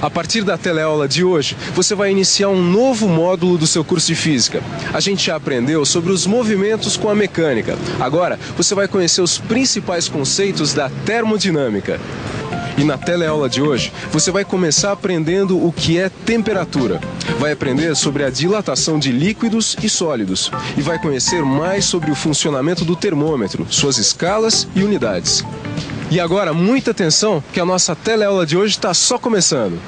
A partir da teleaula de hoje, você vai iniciar um novo módulo do seu curso de Física. A gente já aprendeu sobre os movimentos com a mecânica. Agora, você vai conhecer os principais conceitos da termodinâmica. E na teleaula de hoje, você vai começar aprendendo o que é temperatura. Vai aprender sobre a dilatação de líquidos e sólidos. E vai conhecer mais sobre o funcionamento do termômetro, suas escalas e unidades. E agora, muita atenção, que a nossa teleaula de hoje está só começando.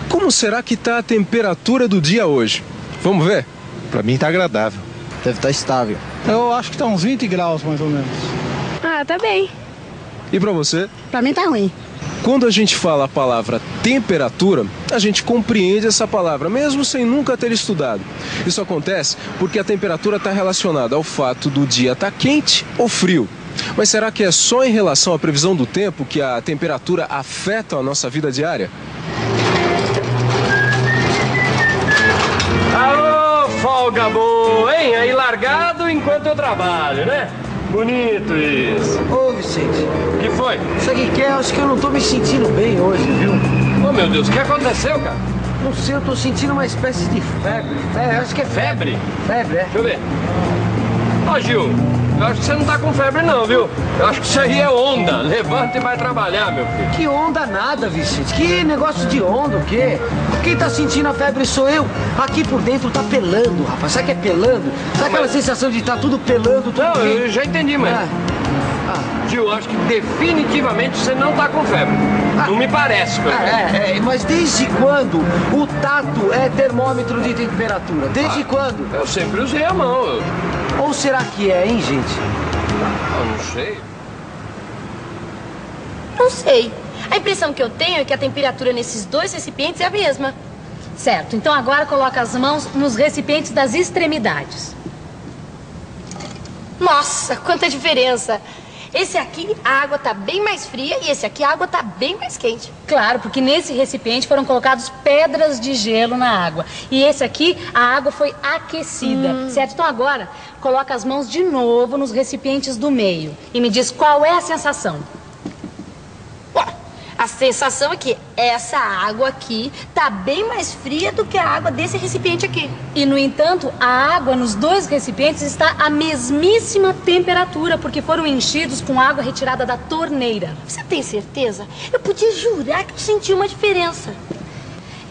Como será que está a temperatura do dia hoje? Vamos ver? Para mim está agradável. Deve estar estável. Eu acho que tá uns 20 graus, mais ou menos. Ah, tá bem. E para você? Pra mim tá ruim. Quando a gente fala a palavra temperatura, a gente compreende essa palavra, mesmo sem nunca ter estudado. Isso acontece porque a temperatura está relacionada ao fato do dia estar quente ou frio. Mas será que é só em relação à previsão do tempo que a temperatura afeta a nossa vida diária? Alô, folga boa, hein? Aí largado enquanto eu trabalho, né? Bonito isso. Ô, Vicente. O que foi? Sabe o que é? Acho que eu não tô me sentindo bem hoje, viu? Oh, meu Deus, o que aconteceu, cara? Não sei, eu tô sentindo uma espécie de febre. Acho que é febre. Febre, é. Deixa eu ver. Ó, Gil, eu acho que você não tá com febre não, viu? Eu acho que isso aí é onda. Levanta e vai trabalhar, meu filho. Que onda nada, Vicente. Que negócio de onda, o quê? Quem tá sentindo a febre sou eu. Aqui por dentro tá pelando, rapaz. Sabe o que é pelando? Sabe aquela sensação de tá tudo pelando, tudo Não, quente? eu já entendi, mas... Gil, eu acho que definitivamente você não tá com febre. Não me parece, pelo menos. Mas desde quando o tato é termômetro de temperatura? Desde quando? Eu sempre usei a mão. Ou será que é, hein, gente? Eu não sei. Não sei. A impressão que eu tenho é que a temperatura nesses dois recipientes é a mesma. Certo, então agora coloca as mãos nos recipientes das extremidades. Nossa, quanta diferença. Esse aqui, a água tá bem mais fria e esse aqui, a água tá bem mais quente. Claro, porque nesse recipiente foram colocados pedras de gelo na água. E esse aqui, a água foi aquecida, certo? Então agora, coloca as mãos de novo nos recipientes do meio e me diz qual é a sensação. A sensação é que essa água aqui tá bem mais fria do que a água desse recipiente aqui. E, no entanto, a água nos dois recipientes está à mesmíssima temperatura, porque foram enchidos com água retirada da torneira. Você tem certeza? Eu podia jurar que tu sentiu uma diferença.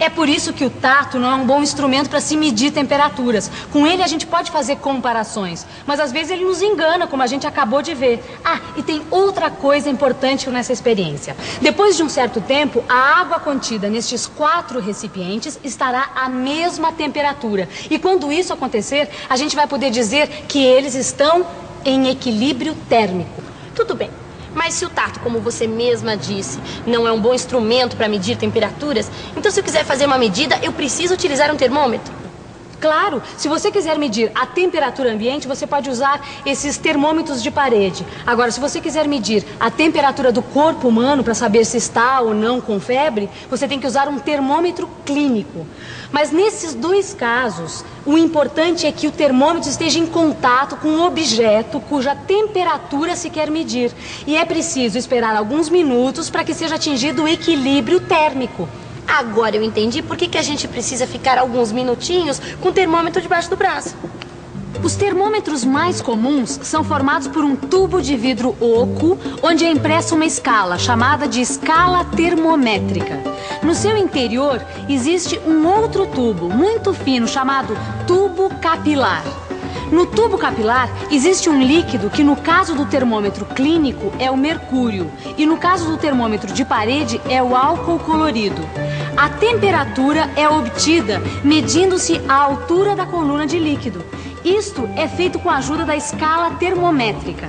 É por isso que o tato não é um bom instrumento para se medir temperaturas. Com ele a gente pode fazer comparações, mas às vezes ele nos engana, como a gente acabou de ver. Ah, e tem outra coisa importante nessa experiência. Depois de um certo tempo, a água contida nestes 4 recipientes estará à mesma temperatura. E quando isso acontecer, a gente vai poder dizer que eles estão em equilíbrio térmico. Tudo bem. Mas se o tato, como você mesma disse, não é um bom instrumento para medir temperaturas, então se eu quiser fazer uma medida, eu preciso utilizar um termômetro? Claro, se você quiser medir a temperatura ambiente, você pode usar esses termômetros de parede. Agora, se você quiser medir a temperatura do corpo humano para saber se está ou não com febre, você tem que usar um termômetro clínico. Mas nesses dois casos, o importante é que o termômetro esteja em contato com um objeto cuja temperatura se quer medir. E é preciso esperar alguns minutos para que seja atingido o equilíbrio térmico. Agora eu entendi por que a gente precisa ficar alguns minutinhos com o termômetro debaixo do braço. Os termômetros mais comuns são formados por um tubo de vidro oco, onde é impressa uma escala, chamada de escala termométrica. No seu interior existe um outro tubo, muito fino, chamado tubo capilar. No tubo capilar existe um líquido que no caso do termômetro clínico é o mercúrio e no caso do termômetro de parede é o álcool colorido. A temperatura é obtida medindo-se a altura da coluna de líquido. Isto é feito com a ajuda da escala termométrica.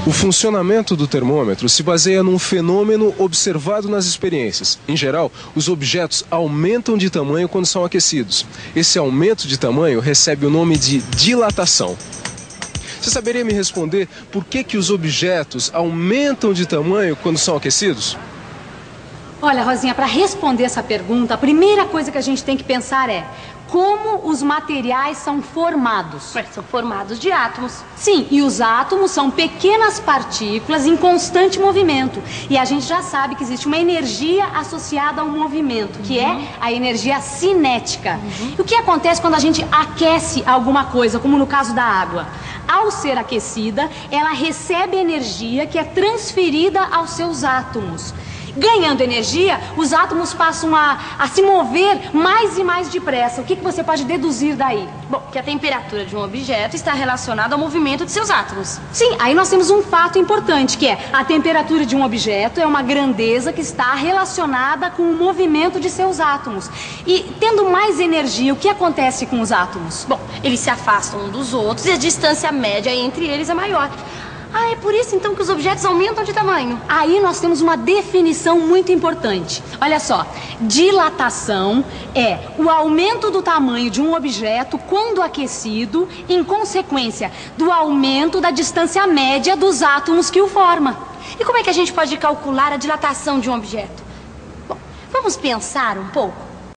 O funcionamento do termômetro se baseia num fenômeno observado nas experiências. Em geral, os objetos aumentam de tamanho quando são aquecidos. Esse aumento de tamanho recebe o nome de dilatação. Você saberia me responder por que os objetos aumentam de tamanho quando são aquecidos? Olha, Rosinha, para responder essa pergunta, a primeira coisa que a gente tem que pensar é: como os materiais são formados. Ué, são formados de átomos. Sim, e os átomos são pequenas partículas em constante movimento. E a gente já sabe que existe uma energia associada ao movimento, que é a energia cinética. E o que acontece quando a gente aquece alguma coisa, como no caso da água? Ao ser aquecida, ela recebe energia que é transferida aos seus átomos. Ganhando energia, os átomos passam a se mover mais e mais depressa. O que você pode deduzir daí? Bom, que a temperatura de um objeto está relacionada ao movimento de seus átomos. Sim, aí nós temos um fato importante, que é a temperatura de um objeto é uma grandeza que está relacionada com o movimento de seus átomos. E tendo mais energia, o que acontece com os átomos? Bom, eles se afastam um dos outros e a distância média entre eles é maior. Ah, é por isso então que os objetos aumentam de tamanho. Aí nós temos uma definição muito importante. Olha só, dilatação é o aumento do tamanho de um objeto quando aquecido, em consequência do aumento da distância média dos átomos que o formam. E como é que a gente pode calcular a dilatação de um objeto? Bom, vamos pensar um pouco.